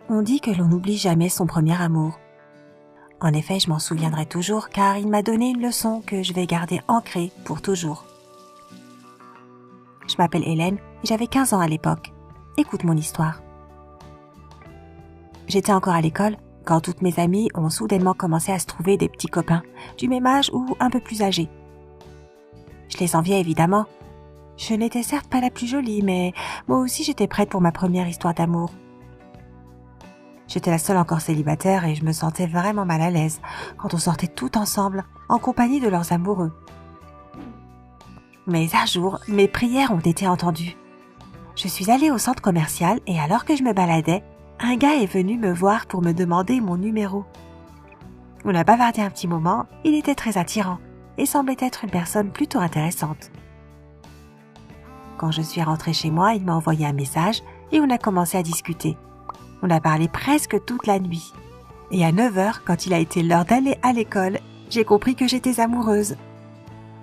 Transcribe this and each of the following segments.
On dit que l'on n'oublie jamais son premier amour. En effet, je m'en souviendrai toujours car il m'a donné une leçon que je vais garder ancrée pour toujours. Je m'appelle Hélène et j'avais 15 ans à l'époque. Écoute mon histoire. J'étais encore à l'école quand toutes mes amies ont soudainement commencé à se trouver des petits copains, du même âge ou un peu plus âgés. Je les enviais évidemment. Je n'étais certes pas la plus jolie, mais moi aussi j'étais prête pour ma première histoire d'amour. J'étais la seule encore célibataire et je me sentais vraiment mal à l'aise quand on sortait tout ensemble en compagnie de leurs amoureux. Mais un jour, mes prières ont été entendues. Je suis allée au centre commercial et alors que je me baladais, un gars est venu me voir pour me demander mon numéro. On a bavardé un petit moment, il était très attirant et semblait être une personne plutôt intéressante. Quand je suis rentrée chez moi, il m'a envoyé un message et on a commencé à discuter. On a parlé presque toute la nuit. Et à 9h, quand il a été l'heure d'aller à l'école, j'ai compris que j'étais amoureuse.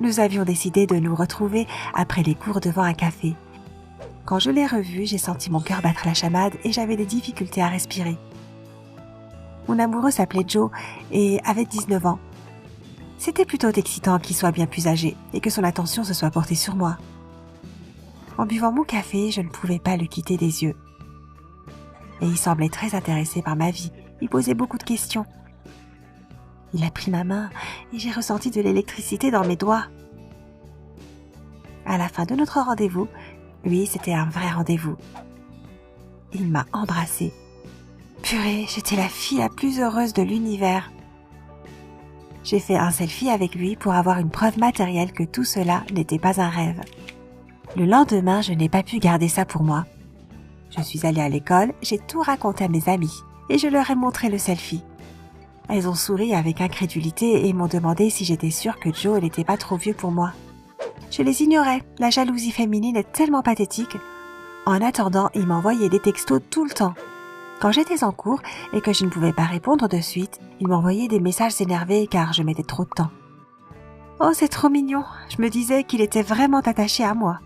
Nous avions décidé de nous retrouver après les cours devant un café. Quand je l'ai revu, j'ai senti mon cœur battre la chamade et j'avais des difficultés à respirer. Mon amoureux s'appelait Joe et avait 19 ans. C'était plutôt excitant qu'il soit bien plus âgé et que son attention se soit portée sur moi. En buvant mon café, je ne pouvais pas le quitter des yeux. Et il semblait très intéressé par ma vie. Il posait beaucoup de questions. Il a pris ma main et j'ai ressenti de l'électricité dans mes doigts. À la fin de notre rendez-vous, oui, c'était un vrai rendez-vous. Il m'a embrassée. Purée, j'étais la fille la plus heureuse de l'univers. J'ai fait un selfie avec lui pour avoir une preuve matérielle que tout cela n'était pas un rêve. Le lendemain, je n'ai pas pu garder ça pour moi. Je suis allée à l'école, j'ai tout raconté à mes amies et je leur ai montré le selfie. Elles ont souri avec incrédulité et m'ont demandé si j'étais sûre que Joe n'était pas trop vieux pour moi. Je les ignorais, la jalousie féminine est tellement pathétique. En attendant, il m'envoyait des textos tout le temps. Quand j'étais en cours et que je ne pouvais pas répondre de suite, il m'envoyait des messages énervés car je mettais trop de temps. Oh, c'est trop mignon, je me disais qu'il était vraiment attaché à moi.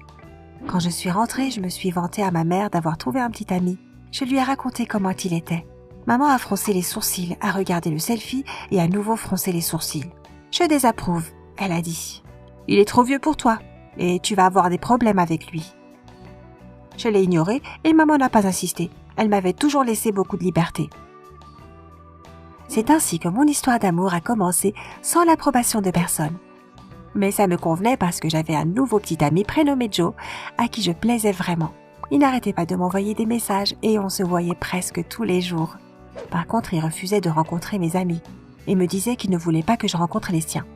Quand je suis rentrée, je me suis vantée à ma mère d'avoir trouvé un petit ami. Je lui ai raconté comment il était. Maman a froncé les sourcils, a regardé le selfie et à nouveau froncé les sourcils. « Je désapprouve », elle a dit. « Il est trop vieux pour toi et tu vas avoir des problèmes avec lui. » Je l'ai ignoré et maman n'a pas insisté. Elle m'avait toujours laissé beaucoup de liberté. C'est ainsi que mon histoire d'amour a commencé sans l'approbation de personne. Mais ça me convenait parce que j'avais un nouveau petit ami prénommé Joe, à qui je plaisais vraiment. Il n'arrêtait pas de m'envoyer des messages et on se voyait presque tous les jours. Par contre, il refusait de rencontrer mes amis et me disait qu'il ne voulait pas que je rencontre les siens.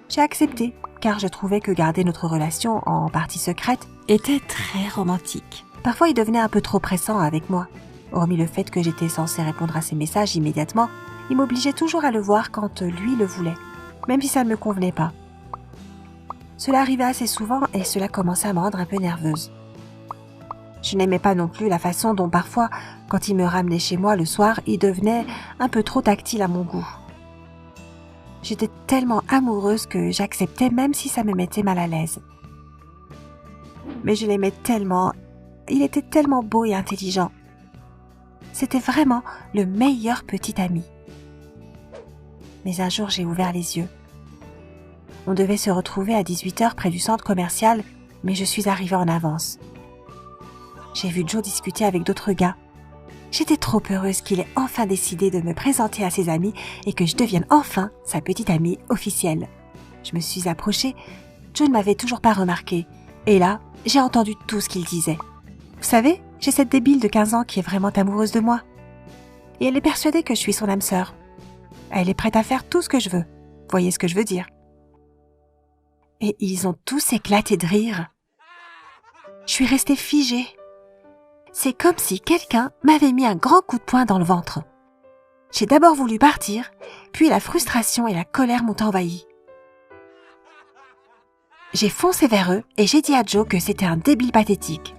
J'ai accepté, car je trouvais que garder notre relation en partie secrète était très romantique. Parfois, il devenait un peu trop pressant avec moi. Hormis le fait que j'étais censée répondre à ses messages immédiatement, il m'obligeait toujours à le voir quand lui le voulait, même si ça ne me convenait pas. Cela arrivait assez souvent et cela commençait à me rendre un peu nerveuse. Je n'aimais pas non plus la façon dont parfois, quand il me ramenait chez moi le soir, il devenait un peu trop tactile à mon goût. J'étais tellement amoureuse que j'acceptais même si ça me mettait mal à l'aise. Mais je l'aimais tellement, il était tellement beau et intelligent. C'était vraiment le meilleur petit ami. Mais un jour, j'ai ouvert les yeux. On devait se retrouver à 18h près du centre commercial, mais je suis arrivée en avance. J'ai vu Joe discuter avec d'autres gars. J'étais trop heureuse qu'il ait enfin décidé de me présenter à ses amis et que je devienne enfin sa petite amie officielle. Je me suis approchée, Joe ne m'avait toujours pas remarqué. Et là, j'ai entendu tout ce qu'il disait. Vous savez, j'ai cette débile de 15 ans qui est vraiment amoureuse de moi. Et elle est persuadée que je suis son âme sœur. Elle est prête à faire tout ce que je veux. Voyez ce que je veux dire. Et ils ont tous éclaté de rire. Je suis restée figée. C'est comme si quelqu'un m'avait mis un grand coup de poing dans le ventre. J'ai d'abord voulu partir, puis la frustration et la colère m'ont envahi. J'ai foncé vers eux et j'ai dit à Joe que c'était un débile pathétique.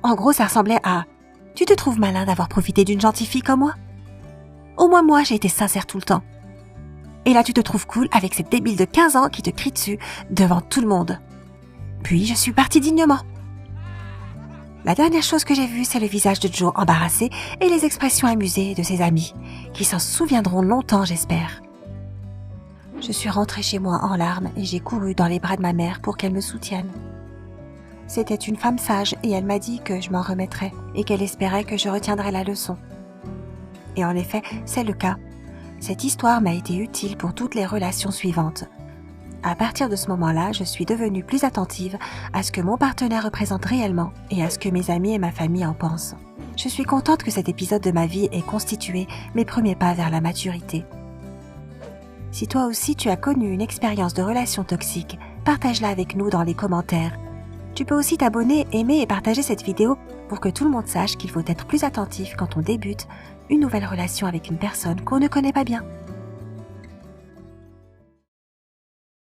En gros, ça ressemblait à « Tu te trouves malin d'avoir profité d'une gentille fille comme moi ? Au moins moi, j'ai été sincère tout le temps. Et là, tu te trouves cool avec cette débile de 15 ans qui te crie dessus devant tout le monde. » Puis je suis partie dignement. La dernière chose que j'ai vue, c'est le visage de Joe embarrassé et les expressions amusées de ses amis, qui s'en souviendront longtemps, j'espère. Je suis rentrée chez moi en larmes et j'ai couru dans les bras de ma mère pour qu'elle me soutienne. C'était une femme sage et elle m'a dit que je m'en remettrais et qu'elle espérait que je retiendrais la leçon. Et en effet, c'est le cas. Cette histoire m'a été utile pour toutes les relations suivantes. À partir de ce moment-là, je suis devenue plus attentive à ce que mon partenaire représente réellement et à ce que mes amis et ma famille en pensent. Je suis contente que cet épisode de ma vie ait constitué mes premiers pas vers la maturité. Si toi aussi tu as connu une expérience de relation toxique, partage-la avec nous dans les commentaires. Tu peux aussi t'abonner, aimer et partager cette vidéo pour que tout le monde sache qu'il faut être plus attentif quand on débute une nouvelle relation avec une personne qu'on ne connaît pas bien.